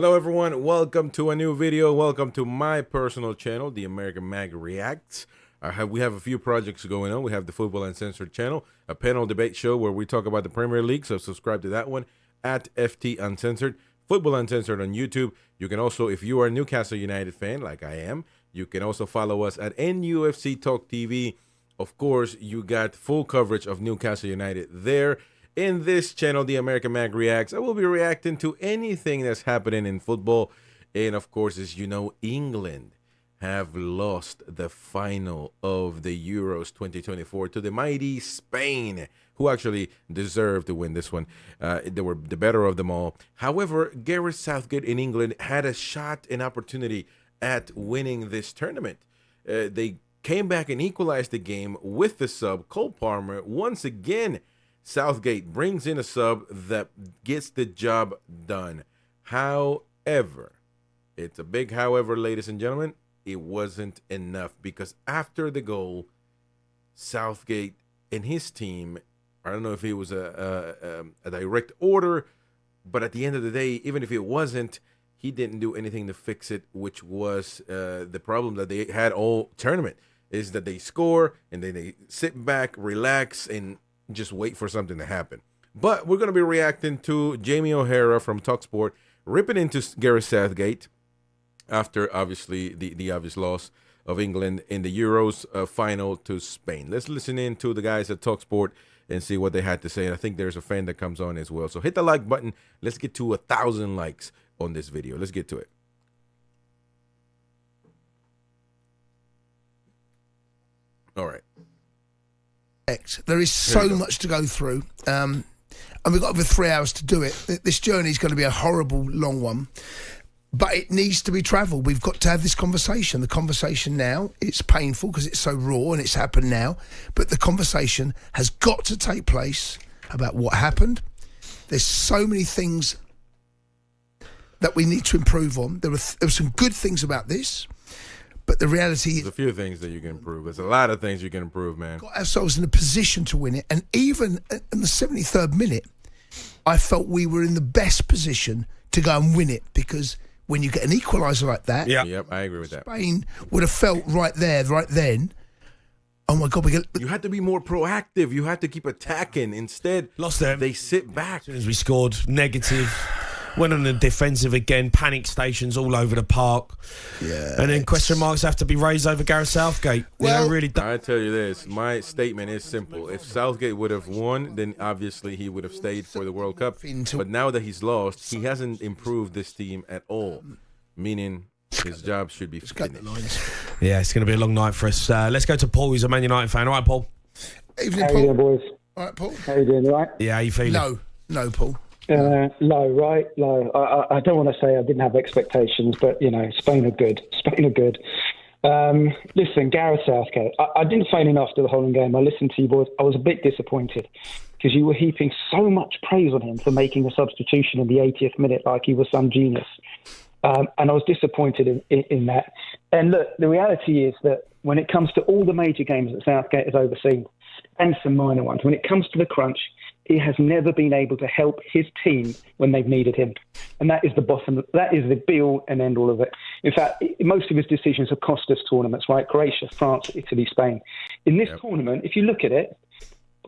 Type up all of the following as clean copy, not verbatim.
Hello everyone, welcome to a new video. Welcome to my personal channel, the American Mag Reacts. We have a few projects going on. We have the Football Uncensored channel, a panel debate show where we talk about the Premier League, so subscribe to that one at FT Uncensored. Football Uncensored on YouTube. You can also, if you are a Newcastle United fan like I am, you can also follow us at NUFC Talk TV. Of course, you got full coverage of Newcastle United there. In this channel, the American Mag Reacts, I will be reacting to anything that's happening in football. And of course, as you know, England have lost the final of the Euros 2024 to the mighty Spain, who actually deserved to win this one. They were the better of them all. However, Gareth Southgate in England had a shot, an opportunity at winning this tournament. They came back and equalized the game with the sub, Cole Palmer. Once again, Southgate brings in a sub that gets the job done. However, it's a big however, ladies and gentlemen, it wasn't enough, because after the goal, Southgate and his team, I don't know if it was a direct order, but at the end of the day, even if it wasn't, he didn't do anything to fix it, which was the problem that they had all tournament, is that they score and then they sit back, relax, and just wait for something to happen. But we're going to be reacting to Jamie O'Hara from TalkSport ripping into Gareth Southgate after, obviously, the obvious loss of England in the Euros final to Spain. Let's listen in to the guys at TalkSport and see what they had to say. And I think there's a fan that comes on as well. So hit the like button. Let's get to 1,000 likes on this video. Let's get to it. All right. There is so much to go through, and we've got over 3 hours to do it. This journey is going to be a horrible long one, but it needs to be travelled. We've got to have this conversation. The conversation now, it's painful because it's so raw and it's happened now, but the conversation has got to take place about what happened. There's so many things that we need to improve on. There were some good things about this, but the reality is, there's a few things that you can improve. There's a lot of things you can improve, man. Got ourselves in a position to win it, and even in the 73rd minute, I felt we were in the best position to go and win it, because when you get an equaliser like that, Yep, I agree with that. Spain would have felt right there, right then, oh my God, you had to be more proactive. You had to keep attacking. Instead, lost them. They sit back. As soon as we scored, negative. Went on the defensive again, panic stations all over the park. Yeah. And then question marks have to be raised over Gareth Southgate. Well, really. I tell you this, my statement is simple. If Southgate would have won, then obviously he would have stayed for the World Cup. But now that he's lost, he hasn't improved this team at all, meaning his job should be finished. Yeah, it's going to be a long night for us. Let's go to Paul, who's a Man United fan. All right, Paul? Evening, How Paul. you doing, boys? All right, Paul. How you doing, right? Yeah, how you feeling? No, Paul. Low, right? Low. I don't want to say I didn't have expectations, but, you know, Spain are good. Spain are good. Listen, Gareth Southgate, I didn't fail enough to the whole game. I listened to you, boys. I was a bit disappointed because you were heaping so much praise on him for making a substitution in the 80th minute like he was some genius. And I was disappointed in that. And look, the reality is that when it comes to all the major games that Southgate has overseen, and some minor ones, when it comes to the crunch, he has never been able to help his team when they've needed him. And that is the bottom, that is the be-all and end-all of it. In fact, most of his decisions have cost us tournaments, right? Croatia, France, Italy, Spain. In this tournament, if you look at it,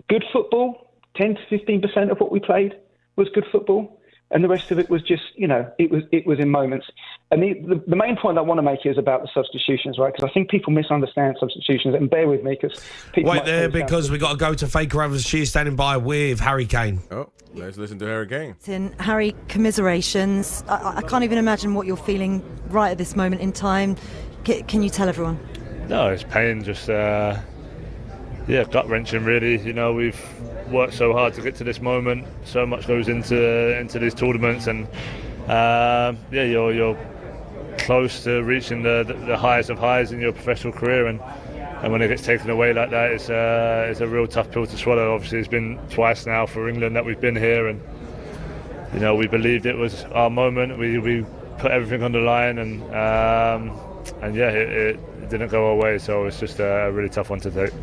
good football, 10 to 15% of what we played was good football. And the rest of it was just, you know, it was in moments. And the main point I want to make is about the substitutions, right? Because I think people misunderstand substitutions. And bear with me, because people... Wait there, because we got to go to Faker Evans. She is standing by with Harry Kane. Oh, let's listen to Harry Kane. Harry, commiserations. I can't even imagine what you're feeling right at this moment in time. Can you tell everyone? No, it's pain, just, gut-wrenching, really. You know, we've worked so hard to get to this moment. So much goes into these tournaments, and you're close to reaching the highest of highs in your professional career, and when it gets taken away like that, it's a real tough pill to swallow. Obviously, it's been twice now for England that we've been here, and you know, we believed it was our moment. We put everything on the line, and it didn't go our way. So it's just a really tough one to take.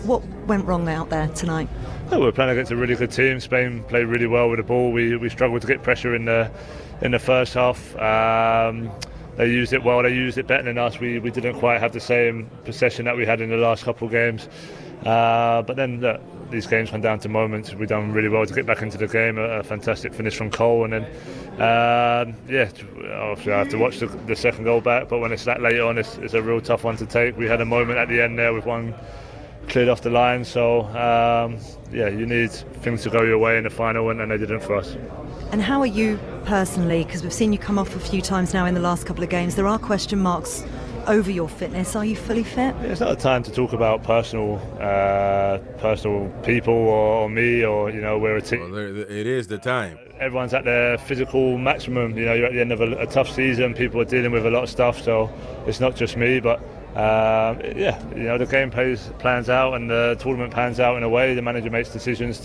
What went wrong out there tonight? We were playing against a really good team. Spain played really well with the ball. We struggled to get pressure in the in the first half. They used it well. They used it better than us. We didn't quite have the same possession that we had in the last couple of games. But then look, these games come down to moments. We've done really well to get back into the game. A fantastic finish from Cole, and then obviously I have to watch the second goal back. But when it's that late on, it's a real tough one to take. We had a moment at the end there with one cleared off the line. So you need things to go your way in the final, and they didn't for us. And how are you personally? Because we've seen you come off a few times now in the last couple of games. There are question marks over your fitness. Are you fully fit? It's not a time to talk about personal people or me, or we're a team. Well, it is the time. Everyone's at their physical maximum. You're at the end of a tough season. People are dealing with a lot of stuff, so it's not just me. But the game plans out, and the tournament plans out in a way. The manager makes decisions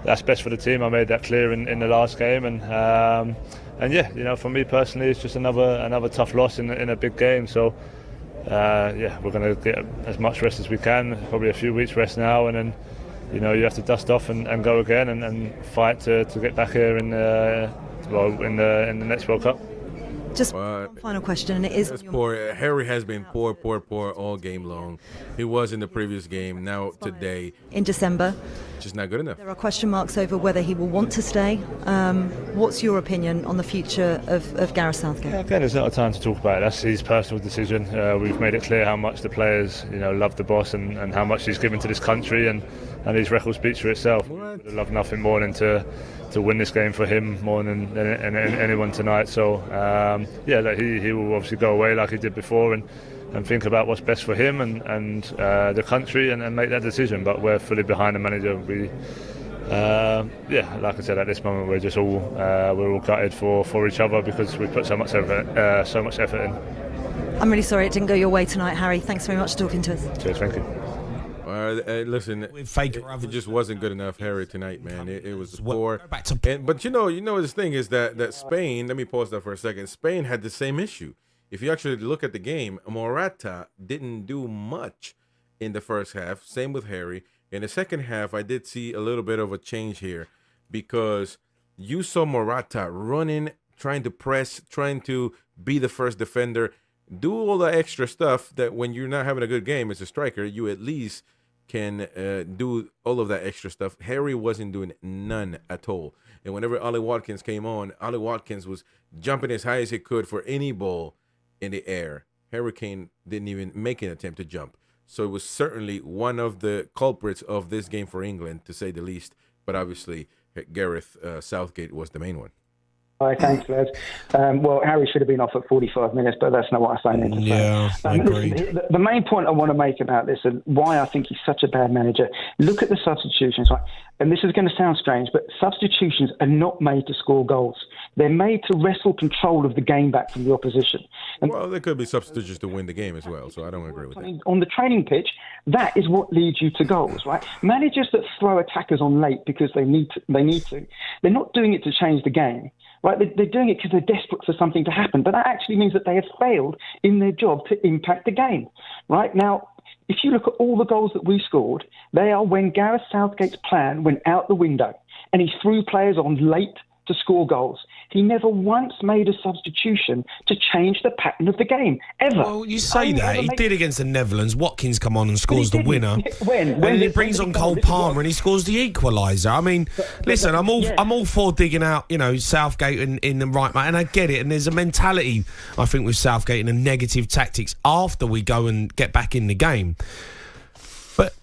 that's best for the team. I made that clear in the last game, and for me personally, it's just another tough loss in a big game. So we're going to get as much rest as we can. Probably a few weeks rest now, and then you have to dust off and go again and fight to get back here in the next World Cup. Just one final question, and it is poor. Harry has been poor all game long. He was in the previous game, now today. In December. Just not good enough. There are question marks over whether he will want to stay. What's your opinion on the future of Gareth Southgate? Yeah, again, it's not a time to talk about it. That's his personal decision. We've made it clear how much the players, love the boss and how much he's given to this country, and his record speaks for itself. I'd love nothing more than to win this game for him more than anyone tonight. So he will obviously go away like he did before and think about what's best for him and the country and make that decision. But we're fully behind the manager. We like I said, at this moment we're just we're all gutted for each other because we put so much effort in. I'm really sorry it didn't go your way tonight, Harry. Thanks very much for talking to us. Cheers, thank you. Listen, it just wasn't good enough, Harry, tonight, man. It was poor. But this thing is that Spain. Let me pause that for a second. Spain had the same issue. If you actually look at the game, Morata didn't do much in the first half. Same with Harry. In the second half, I did see a little bit of a change here because you saw Morata running, trying to press, trying to be the first defender, do all the extra stuff that when you're not having a good game as a striker, you at least can do all of that extra stuff. Harry wasn't doing none at all. And whenever Ollie Watkins came on, Ollie Watkins was jumping as high as he could for any ball in the air. Harry Kane didn't even make an attempt to jump. So it was certainly one of the culprits of this game for England, to say the least. But obviously, Gareth Southgate was the main one. Hi, thanks, Les. Well, Harry should have been off at 45 minutes, but that's not what I'm saying. Yeah, I agree. The main point I want to make about this and why I think he's such a bad manager, look at the substitutions. Right? And this is going to sound strange, but substitutions are not made to score goals. They're made to wrestle control of the game back from the opposition. And well, there could be substitutions to win the game as well, so I don't agree with that. On the training pitch, that is what leads you to goals, right? Managers that throw attackers on late because they need to, they're not doing it to change the game. Right, they're doing it because they're desperate for something to happen, but that actually means that they have failed in their job to impact the game. Right now, if you look at all the goals that we scored, they are when Gareth Southgate's plan went out the window and he threw players on late to score goals. He never once made a substitution to change the pattern of the game, ever. Well, you say that. He did against the Netherlands. Watkins come on and scores the winner. When he brings on Cole Palmer and he scores the equaliser. I mean, listen, I'm all for digging out, Southgate in the right man, and I get it. And there's a mentality, I think, with Southgate and a negative tactics after we go and get back in the game. But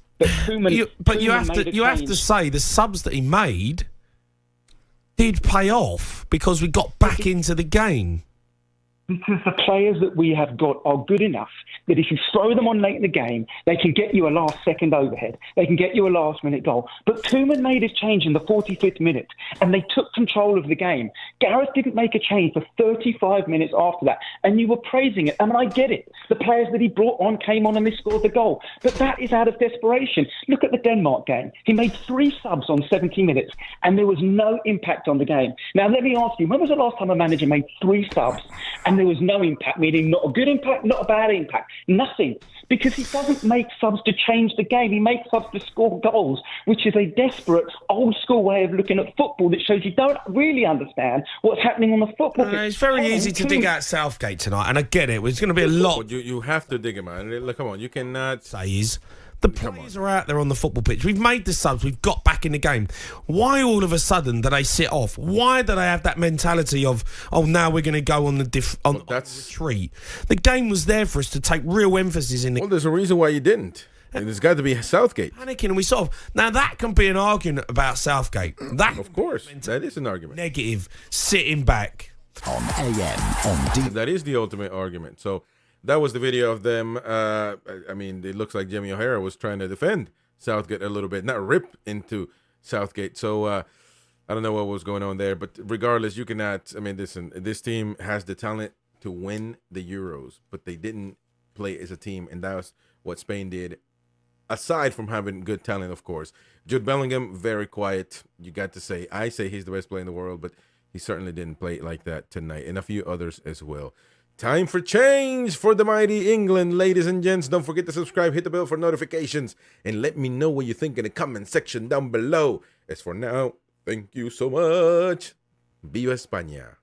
you have to say the subs that he made did pay off because we got back into the game. Because the players that we have got are good enough that if you throw them on late in the game, they can get you a last-second overhead. They can get you a last-minute goal. But Koeman made his change in the 45th minute, and they took control of the game. Gareth didn't make a change for 35 minutes after that, and you were praising it. I mean, I get it. The players that he brought on came on and they scored the goal. But that is out of desperation. Look at the Denmark game. He made 3 subs on 70 minutes, and there was no impact on the game. Now, let me ask you, when was the last time a manager made 3 subs And there was no impact, meaning not a good impact, not a bad impact, nothing. Because he doesn't make subs to change the game. He makes subs to score goals, which is a desperate, old-school way of looking at football that shows you don't really understand what's happening on the football pitch. It's very easy to dig out Southgate tonight, and I get it. It's going to be a lot. You have to dig him out. Look, come on, you cannot say is the players are out there on the football pitch. We've made the subs. We've got back in the game. Why all of a sudden do they sit off? Why do they have that mentality of, oh, now we're going to go on the on retreat? The game was there for us to take real emphasis in. Well, there's a reason why you didn't. And there's got to be Southgate. Panicking, and we sort of now that can be an argument about Southgate. That of course, that is an argument. Negative, sitting back on AM on D. That is the ultimate argument. So. That was the video of them. I mean, it looks like Jimmy O'Hara was trying to defend Southgate a little bit, not rip into Southgate. So I don't know what was going on there. But regardless, you cannot. I mean, listen, this team has the talent to win the Euros, but they didn't play as a team. And that was what Spain did, aside from having good talent, of course. Jude Bellingham, very quiet. You got to say. I say he's the best player in the world, but he certainly didn't play like that tonight. And a few others as well. Time for change for the mighty England, ladies and gents. Don't forget to subscribe, hit the bell for notifications, and let me know what you think in the comment section down below. As for now, thank you so much. Viva España.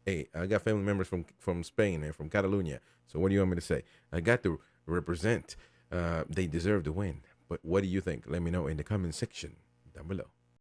Hey, I got family members from Spain and from Catalonia. So what do you want me to say? I got to represent. They deserve to win. But what do you think? Let me know in the comment section down below.